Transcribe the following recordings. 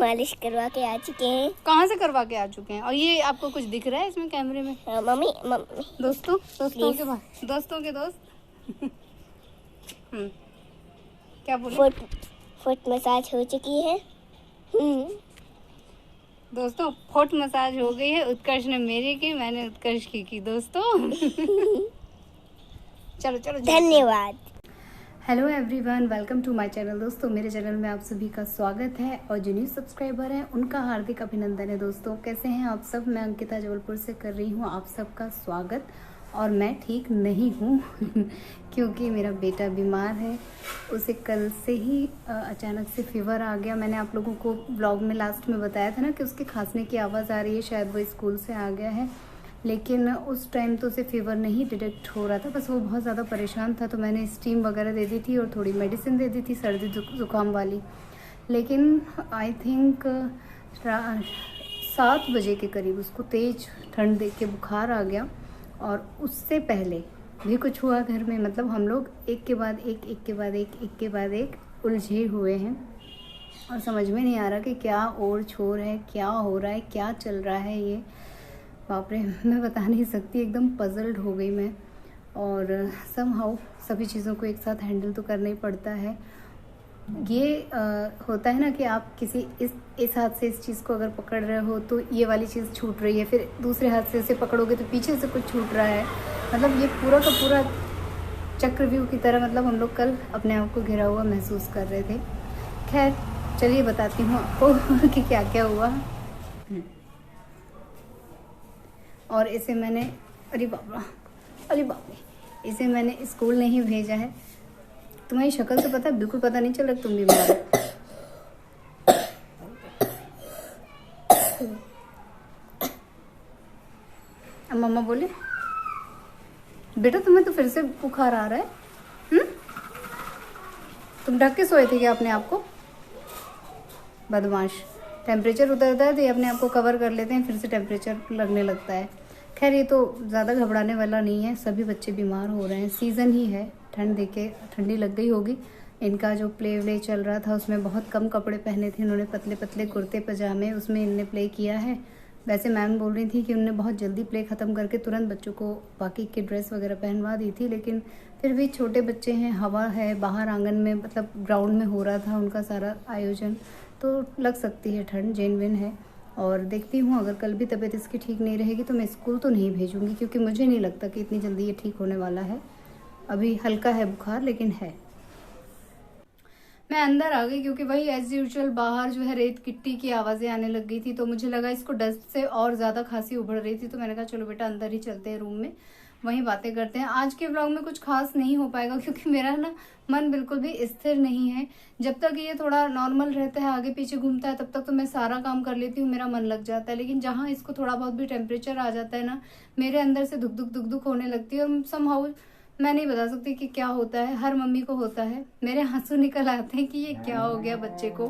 मालिश करवा के आ चुके हैं। कहाँ से करवा के आ चुके हैं? और ये आपको कुछ दिख रहा है इसमें कैमरे में? मम्मी दोस्तों के बाद दोस्तों के दोस्त क्या बोले? फुट मसाज हो चुकी है। दोस्तों फुट मसाज हो गई है। उत्कर्ष ने मेरी की, मैंने उत्कर्ष की दोस्तों। चलो धन्यवाद। Hello everyone, welcome to my channel. दोस्तों मेरे चैनल में आप सभी का स्वागत है और जो न्यू सब्सक्राइबर हैं उनका हार्दिक अभिनंदन है। दोस्तों कैसे हैं आप सब? मैं अंकिता जबलपुर से कर रही हूं आप सबका स्वागत। और मैं ठीक नहीं हूं क्योंकि मेरा बेटा बीमार है। उसे कल से ही अचानक से फीवर आ गया। मैंने आप लोगों को ब्लॉग में लास्ट में बताया था ना कि उसके खांसने की आवाज़ आ रही है, शायद वो स्कूल से आ गया है। लेकिन उस टाइम तो उसे फीवर नहीं डिटेक्ट हो रहा था, बस वो बहुत ज़्यादा परेशान था। तो मैंने स्टीम वगैरह दे दी थी और थोड़ी मेडिसिन दे दी थी सर्दी ज़ुकाम वाली। लेकिन आई थिंक 7 बजे के करीब उसको तेज़ ठंड देख के बुखार आ गया। और उससे पहले भी कुछ हुआ घर में। मतलब हम लोग एक के बाद एक उलझे हुए हैं और समझ में नहीं आ रहा कि क्या ओर छोर है, क्या हो रहा है, क्या चल रहा है। ये बाप रे, मैं बता नहीं सकती, एकदम पजल्ड हो गई मैं। और समहाउ सभी चीज़ों को एक साथ हैंडल तो करना ही पड़ता है। ये होता है ना कि आप किसी इस हाथ से इस चीज़ को अगर पकड़ रहे हो तो ये वाली चीज़ छूट रही है, फिर दूसरे हाथ से इसे पकड़ोगे तो पीछे से कुछ छूट रहा है। मतलब ये पूरा का पूरा चक्रव्यूह की तरह मतलब हम लोग कल अपने आप को घिरा हुआ महसूस कर रहे थे। खैर चलिए बताती हूँ आपको कि क्या क्या हुआ। और इसे मैंने अरे बाप रे, इसे मैंने स्कूल नहीं भेजा है। तुम्हारी शक्ल से पता, बिल्कुल पता नहीं चल रहा तुम बीमार हो। अब मम्मा बोले बेटा तुम्हें तो फिर से बुखार आ रहा है। तुम ढक के सोए थे क्या अपने आप को? बदमाश। टेम्परेचर उतरता है तो ये अपने आप को कवर कर लेते हैं, फिर से टेम्परेचर लगने लगता है। खैर ये तो ज़्यादा घबराने वाला नहीं है, सभी बच्चे बीमार हो रहे हैं, सीज़न ही है। ठंड देके ठंडी लग गई होगी। इनका जो प्ले चल रहा था उसमें बहुत कम कपड़े पहने थे इन्होंने, पतले पतले कुर्ते पजामे, उसमें इनने प्ले किया है। वैसे मैम बोल रही थी कि उन्होंने बहुत जल्दी प्ले ख़त्म करके तुरंत बच्चों को बाकी की ड्रेस वगैरह पहनवा दी थी। लेकिन फिर भी छोटे बच्चे हैं, हवा है, बाहर आंगन में मतलब ग्राउंड में हो रहा था उनका सारा आयोजन, तो लग सकती है ठंड, जेन्युइन है। और देखती हूँ अगर कल भी तबीयत इसकी ठीक नहीं रहेगी तो मैं स्कूल तो नहीं भेजूँगी, क्योंकि मुझे नहीं लगता कि इतनी जल्दी ये ठीक होने वाला है। अभी हल्का है बुखार लेकिन है। मैं अंदर आ गई क्योंकि वही एज यूजुअल बाहर जो है रेत गिट्टी की आवाज़ें आने लग गई थी, तो मुझे लगा इसको डस्ट से और ज़्यादा खांसी उभर रही थी। तो मैंने कहा चलो बेटा अंदर ही चलते हैं रूम में, वहीं बातें करते हैं। आज के व्लॉग में कुछ खास नहीं हो पाएगा क्योंकि मेरा ना मन बिल्कुल भी स्थिर नहीं है। जब तक ये थोड़ा नॉर्मल रहता है, आगे पीछे घूमता है, तब तक तो मैं सारा काम कर लेती हूँ, मेरा मन लग जाता है। लेकिन जहाँ इसको थोड़ा बहुत भी टेम्परेचर आ जाता है ना, मेरे अंदर से धुक धुक होने लगती है। और समहाउ मैं नहीं बता सकती कि क्या होता है, हर मम्मी को होता है। मेरे आंसू निकल आते हैं कि ये क्या हो गया बच्चे को।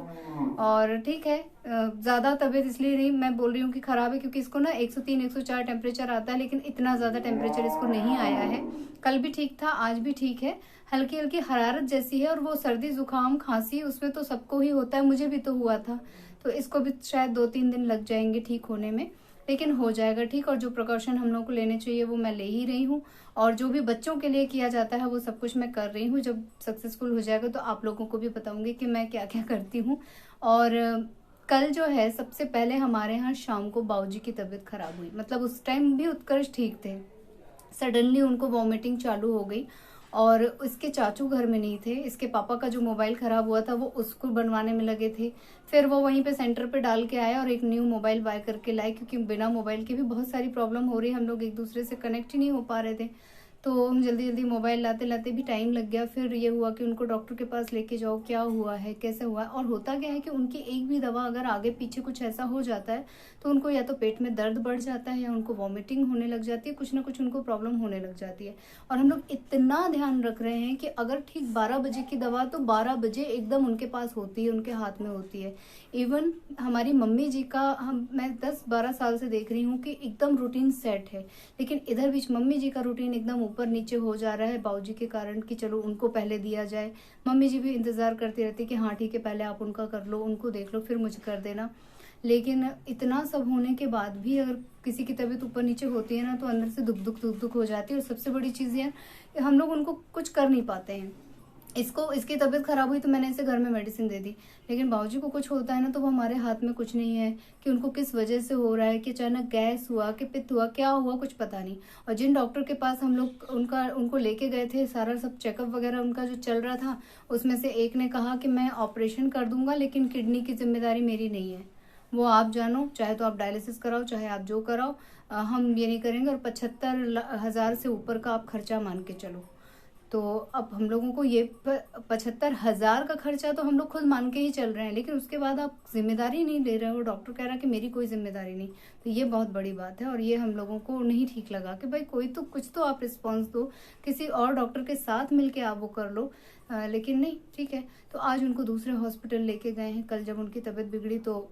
और ठीक है, ज़्यादा तबीयत इसलिए नहीं मैं बोल रही हूँ कि ख़राब है, क्योंकि इसको ना 103 104 टेम्परेचर आता है, लेकिन इतना ज़्यादा टेम्परेचर इसको नहीं आया है। कल भी ठीक था, आज भी ठीक है, हल्की हल्की हरारत जैसी है। और वो सर्दी जुकाम खांसी उसमें तो सबको ही होता है, मुझे भी तो हुआ था। तो इसको भी शायद 2-3 दिन लग जाएंगे ठीक होने में, लेकिन हो जाएगा ठीक। और जो प्रिकॉशन हम लोग को लेने चाहिए वो मैं ले ही रही हूँ, और जो भी बच्चों के लिए किया जाता है वो सब कुछ मैं कर रही हूँ। जब सक्सेसफुल हो जाएगा तो आप लोगों को भी बताऊंगी कि मैं क्या क्या करती हूँ। और कल जो है सबसे पहले हमारे यहाँ शाम को बाऊजी की तबीयत खराब हुई। मतलब उस टाइम भी उत्कर्ष ठीक थे, सडनली उनको वॉमिटिंग चालू हो गई। और इसके चाचू घर में नहीं थे, इसके पापा का जो मोबाइल ख़राब हुआ था वो उसको बनवाने में लगे थे। फिर वो वहीं पे सेंटर पे डाल के आए और एक न्यू मोबाइल बाय करके लाए, क्योंकि बिना मोबाइल के भी बहुत सारी प्रॉब्लम हो रही है, हम लोग एक दूसरे से कनेक्ट ही नहीं हो पा रहे थे। तो हम जल्दी जल्दी मोबाइल लाते लाते भी टाइम लग गया। फिर ये हुआ कि उनको डॉक्टर के पास लेके जाओ, क्या हुआ है, कैसे हुआ है। और होता क्या है कि उनकी एक भी दवा अगर आगे पीछे कुछ ऐसा हो जाता है तो उनको या तो पेट में दर्द बढ़ जाता है या उनको वॉमिटिंग होने लग जाती है, कुछ ना कुछ उनको प्रॉब्लम होने लग जाती है। और हम लोग इतना ध्यान रख रहे हैं कि अगर ठीक 12 बजे की दवा तो 12 बजे एकदम उनके पास होती है, उनके हाथ में होती है। इवन हमारी मम्मी जी का मैं 10-12 साल से देख रही हूँ कि एकदम रूटीन सेट है, लेकिन इधर बीच मम्मी जी का रूटीन एकदम ऊपर नीचे हो जा रहा है बाबूजी के कारण कि चलो उनको पहले दिया जाए। मम्मी जी भी इंतज़ार करती रहती कि हाँ ठीक है, पहले आप उनका कर लो, उनको देख लो, फिर मुझे कर देना। लेकिन इतना सब होने के बाद भी अगर किसी की तबीयत ऊपर नीचे होती है ना, तो अंदर से दुख दुख हो जाती है। और सबसे बड़ी चीज़ ये है, हम लोग उनको कुछ कर नहीं पाते हैं। इसकी तबीयत खराब हुई तो मैंने इसे घर में मेडिसिन दे दी, लेकिन बाबूजी को कुछ होता है ना, तो वो हमारे हाथ में कुछ नहीं है कि उनको किस वजह से हो रहा है, कि अचानक गैस हुआ, कि पित्त हुआ, क्या हुआ, कुछ पता नहीं। और जिन डॉक्टर के पास हम लोग उनको लेके गए थे, सारा सब चेकअप वगैरह उनका जो चल रहा था, उसमें से एक ने कहा कि मैं ऑपरेशन कर दूंगा, लेकिन किडनी की जिम्मेदारी मेरी नहीं है, वो आप जानो, चाहे तो आप डायलिसिस कराओ, चाहे आप जो कराओ, हम ये नहीं करेंगे। और 75,000 से ऊपर का आप खर्चा मान के चलो। तो अब हम लोगों को ये 75,000 का खर्चा तो हम लोग खुद मान के ही चल रहे हैं, लेकिन उसके बाद आप जिम्मेदारी नहीं ले रहे हो। डॉक्टर कह रहा है कि मेरी कोई जिम्मेदारी नहीं। तो ये बहुत बड़ी बात है, और ये हम लोगों को नहीं ठीक लगा कि भाई कोई तो कुछ तो आप रिस्पॉन्स दो, किसी और डॉक्टर के साथ मिलके आप वो कर लो। लेकिन नहीं, ठीक है। तो आज उनको दूसरे हॉस्पिटल लेके गए हैं। कल जब उनकी तबीयत बिगड़ी तो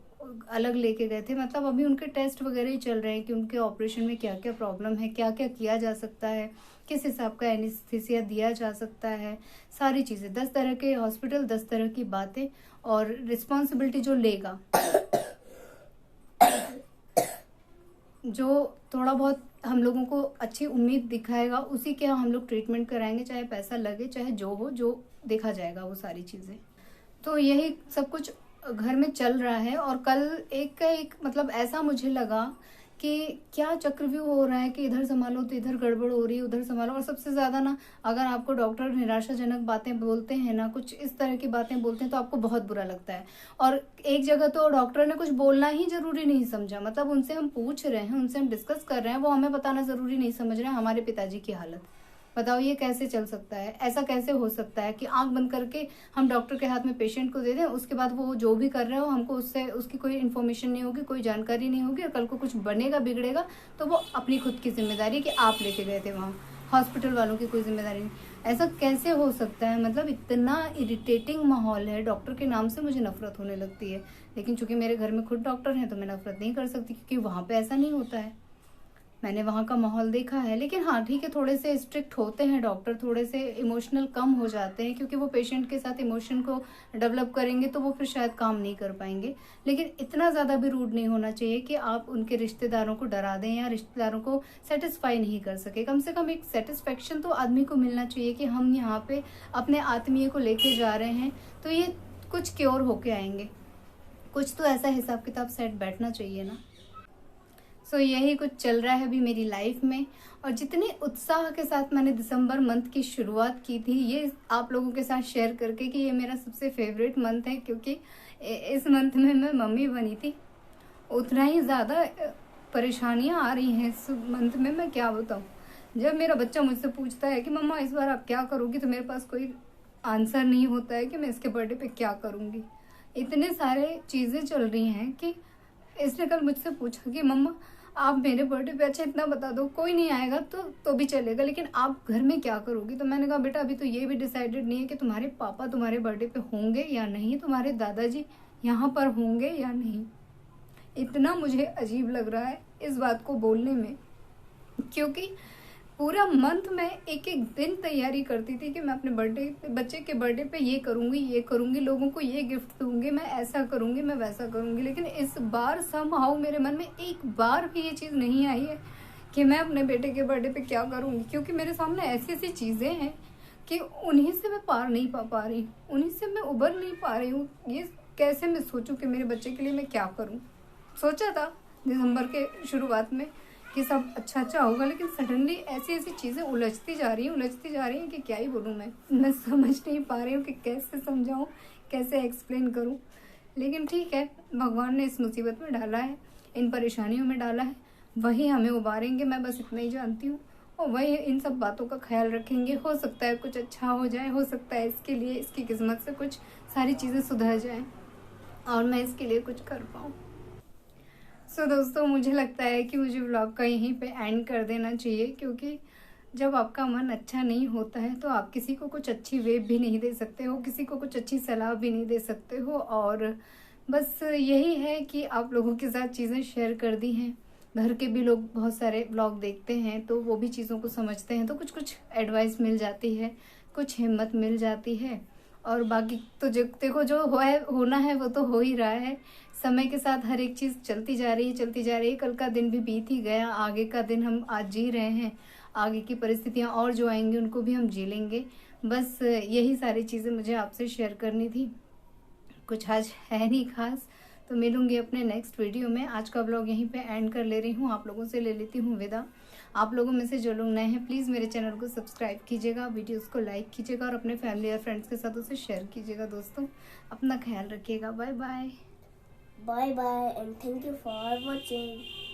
अलग लेके गए थे। मतलब अभी उनके टेस्ट वगैरह ही चल रहे हैं कि उनके ऑपरेशन में क्या क्या प्रॉब्लम है, क्या क्या किया जा सकता है, किस हिसाब का एनेस्थीसिया दिया जा सकता है, सारी चीज़ें। 10 तरह के हॉस्पिटल, 10 तरह की बातें, और रिस्पॉन्सिबिलिटी जो लेगा, जो थोड़ा बहुत हम लोगों को अच्छी उम्मीद दिखाएगा, उसी के हम लोग ट्रीटमेंट कराएंगे, चाहे पैसा लगे, चाहे जो हो, जो देखा जाएगा वो सारी चीज़ें। तो यही सब कुछ घर में चल रहा है। और कल एक का एक मतलब ऐसा मुझे लगा कि क्या चक्रव्यूह हो रहा है कि इधर संभालो तो इधर गड़बड़ हो रही है, उधर संभालो। और सबसे ज़्यादा ना, अगर आपको डॉक्टर निराशाजनक बातें बोलते हैं ना, कुछ इस तरह की बातें बोलते हैं, तो आपको बहुत बुरा लगता है। और एक जगह तो डॉक्टर ने कुछ बोलना ही जरूरी नहीं समझा। मतलब उनसे हम पूछ रहे हैं, उनसे हम डिस्कस कर रहे हैं, वो हमें बताना जरूरी नहीं समझ रहे हैं हमारे पिताजी की हालत। बताओ ये कैसे चल सकता है? ऐसा कैसे हो सकता है कि आंख बंद करके हम डॉक्टर के हाथ में पेशेंट को दे दें, उसके बाद वो जो भी कर रहे हो हमको उसकी कोई इन्फॉर्मेशन नहीं होगी, कोई जानकारी नहीं होगी, और कल को कुछ बनेगा बिगड़ेगा तो वो अपनी खुद की जिम्मेदारी कि आप लेके गए थे वहाँ, हॉस्पिटल वालों की कोई जिम्मेदारी नहीं। ऐसा कैसे हो सकता है? मतलब इतना इरिटेटिंग माहौल है, डॉक्टर के नाम से मुझे नफरत होने लगती है। लेकिन चूंकि मेरे घर में खुद डॉक्टर हैं तो मैं नफरत नहीं कर सकती, क्योंकि वहाँ पे ऐसा नहीं होता है। मैंने वहाँ का माहौल देखा है। लेकिन हाँ ठीक है, थोड़े से स्ट्रिक्ट होते हैं डॉक्टर, थोड़े से इमोशनल कम हो जाते हैं, क्योंकि वो पेशेंट के साथ इमोशन को डेवलप करेंगे तो वो फिर शायद काम नहीं कर पाएंगे। लेकिन इतना ज़्यादा भी रूड नहीं होना चाहिए कि आप उनके रिश्तेदारों को डरा दें या रिश्तेदारों को सेटिस्फाई नहीं कर सके। कम से कम एक सेटिस्फेक्शन तो आदमी को मिलना चाहिए कि हम यहाँ पे अपने आत्मीय को लेके जा रहे हैं, तो ये कुछ क्योर होके आएंगे, कुछ तो ऐसा हिसाब किताब सेट बैठना चाहिए ना। सो यही कुछ चल रहा है अभी मेरी लाइफ में। और जितने उत्साह के साथ मैंने दिसंबर मंथ की शुरुआत की थी, ये आप लोगों के साथ शेयर करके कि ये मेरा सबसे फेवरेट मंथ है, क्योंकि इस मंथ में मैं मम्मी बनी थी। उतना ही ज़्यादा परेशानियां आ रही हैं इस मंथ में, मैं क्या बताऊँ। जब मेरा बच्चा मुझसे पूछता है कि मम्मा इस बार आप क्या करोगी, तो मेरे पास कोई आंसर नहीं होता है कि मैं इसके बर्थडे पे क्या करूँगी। इतने सारे चीज़ें चल रही हैं कि इसने कल मुझसे पूछा कि मम्मा आप मेरे बर्थडे पे अच्छा इतना बता दो, कोई नहीं आएगा तो भी चलेगा, लेकिन आप घर में क्या करोगी। तो मैंने कहा बेटा अभी तो ये भी डिसाइडेड नहीं है कि तुम्हारे पापा तुम्हारे बर्थडे पे होंगे या नहीं, तुम्हारे दादाजी यहाँ पर होंगे या नहीं। इतना मुझे अजीब लग रहा है इस बात को बोलने में, क्योंकि पूरा मंथ में एक एक दिन तैयारी करती थी कि मैं अपने बच्चे के बर्थडे पे ये करूँगी, लोगों को ये गिफ्ट दूंगी, मैं ऐसा करूँगी, मैं वैसा करूँगी। लेकिन इस बार समहाउ मेरे मन में एक बार भी ये चीज़ नहीं आई है कि मैं अपने बेटे के बर्थडे पे क्या करूँगी, क्योंकि मेरे सामने ऐसी ऐसी चीज़ें हैं कि उन्हीं से मैं पार नहीं पा रही हूँ, उन्हीं से मैं उबर नहीं पा रही हूँ। ये कैसे मैं सोचूं कि मेरे बच्चे के लिए मैं क्या करूँ। सोचा था दिसंबर के शुरुआत में कि सब अच्छा होगा, लेकिन सडनली ऐसी ऐसी चीज़ें उलझती जा रही हैं कि क्या ही बोलूँ। मैं समझ नहीं पा रही हूँ कि कैसे समझाऊँ, कैसे एक्सप्लेन करूँ। लेकिन ठीक है, भगवान ने इस मुसीबत में डाला है, इन परेशानियों में डाला है, वही हमें उबारेंगे, मैं बस इतना ही जानती हूँ। और वही इन सब बातों का ख्याल रखेंगे। हो सकता है कुछ अच्छा हो जाए, हो सकता है इसके लिए, इसकी किस्मत से कुछ सारी चीज़ें सुधर जाएं और मैं इसके लिए कुछ कर पाऊँ। सो दोस्तों, मुझे लगता है कि मुझे व्लॉग का यहीं पे एंड कर देना चाहिए, क्योंकि जब आपका मन अच्छा नहीं होता है तो आप किसी को कुछ अच्छी वेब भी नहीं दे सकते हो, किसी को कुछ अच्छी सलाह भी नहीं दे सकते हो। और बस यही है कि आप लोगों के साथ चीज़ें शेयर कर दी हैं, घर के भी लोग बहुत सारे व्लॉग देखते हैं, तो वो भी चीज़ों को समझते हैं, तो कुछ कुछ एडवाइस मिल जाती है, कुछ हिम्मत मिल जाती है। और बाकी तो जो देखो, जो होना है वो तो हो ही रहा है। समय के साथ हर एक चीज़ चलती जा रही है, चलती जा रही है। कल का दिन भी बीत ही गया, आगे का दिन हम आज जी रहे हैं, आगे की परिस्थितियाँ और जो आएंगी उनको भी हम जी लेंगे। बस यही सारी चीज़ें मुझे आपसे शेयर करनी थी, कुछ आज है नहीं खास। तो मिलूंगी अपने नेक्स्ट वीडियो में। आज का व्लॉग यहीं पे एंड कर ले रही हूँ, आप लोगों से ले लेती हूँ विदा। आप लोगों में से जो लोग नए हैं प्लीज़ मेरे चैनल को सब्सक्राइब कीजिएगा, वीडियोस को लाइक कीजिएगा और अपने फैमिली और फ्रेंड्स के साथ उसे शेयर कीजिएगा। दोस्तों अपना ख्याल रखिएगा। Bye bye. Bye bye and thank you for watching.